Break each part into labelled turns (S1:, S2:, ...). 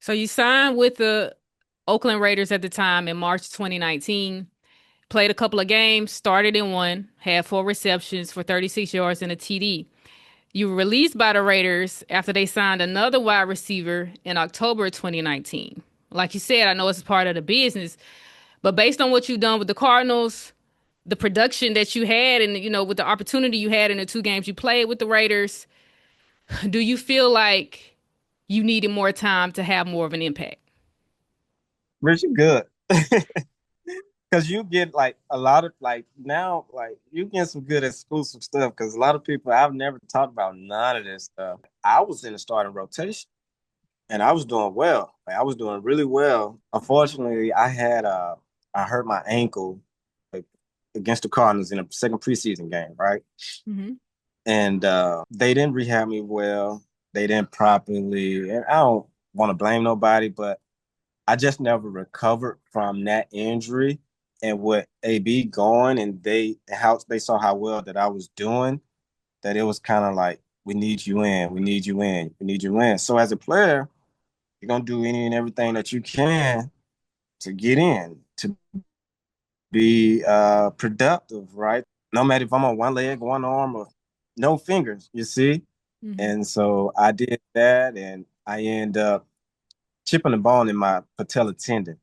S1: So you signed with the Oakland Raiders at the time in March 2019. Played a couple of games, started in one, had 4 receptions for 36 yards and a TD. You were released by the Raiders after they signed another wide receiver in October 2019. Like you said, I know it's part of the business, but based on what you've done with the Cardinals, the production that you had, and with the opportunity you had in the 2 games you played with the Raiders, do you feel like you needed more time to have more of an impact?
S2: Rich, you good. Because you get like a lot of like now, like you get some good exclusive stuff. Because a lot of people I've never talked about none of this stuff. I was in the starting rotation and I was doing well. Like, I was doing really well. Unfortunately, I hurt my ankle like against the Cardinals in a second preseason game, right?
S1: Hmm.
S2: And they didn't rehab me well. They didn't properly, and I don't want to blame nobody, but I just never recovered from that injury. And with AB going and they saw how well that I was doing, that it was kind of like, we need you in, we need you in, we need you in. So as a player, you're gonna do any and everything that you can to get in, to be productive, right? No matter if I'm on one leg, one arm, or no fingers, you see?
S1: Hmm.
S2: And so I did that and I end up chipping a bone in my patella tendon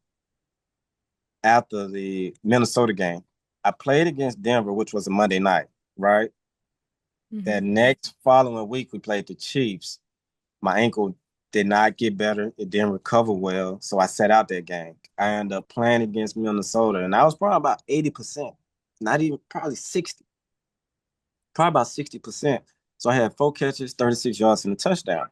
S2: after the Minnesota game. I played against Denver, which was a Monday night, right?
S1: Hmm.
S2: That next following week, we played the Chiefs. My ankle did not get better. It didn't recover well. So I sat out that game. I ended up playing against Minnesota, and I was probably about 80%, not even probably 60, probably about 60%. So I had 4 catches, 36 yards, and a touchdown.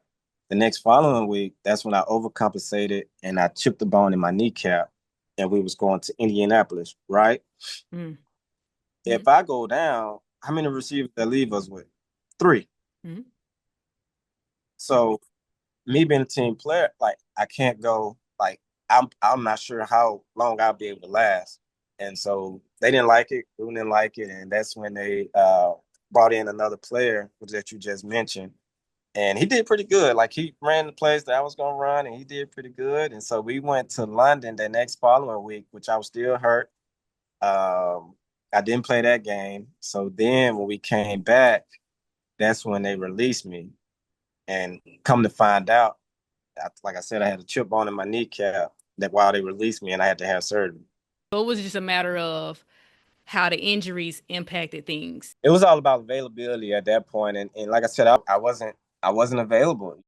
S2: The next following week, that's when I overcompensated and I chipped the bone in my kneecap, and we was going to Indianapolis, right?
S1: Hmm.
S2: If I go down, how many receivers that leave us with? Three.
S1: Hmm.
S2: So me being a team player, like I can't go like I'm not sure how long I'll be able to last. And so they didn't like it, Boone didn't like it, and that's when they brought in another player that you just mentioned. And he did pretty good. Like he ran the plays that I was gonna run, and he did pretty good. And so we went to London the next following week, which I was still hurt. I didn't play that game. So then when we came back, that's when they released me. And come to find out, like I said, I had a chip bone in my kneecap that while they released me and I had to have surgery.
S1: So it was just a matter of how the injuries impacted things.
S2: It was all about availability at that point. And like I said, I wasn't available.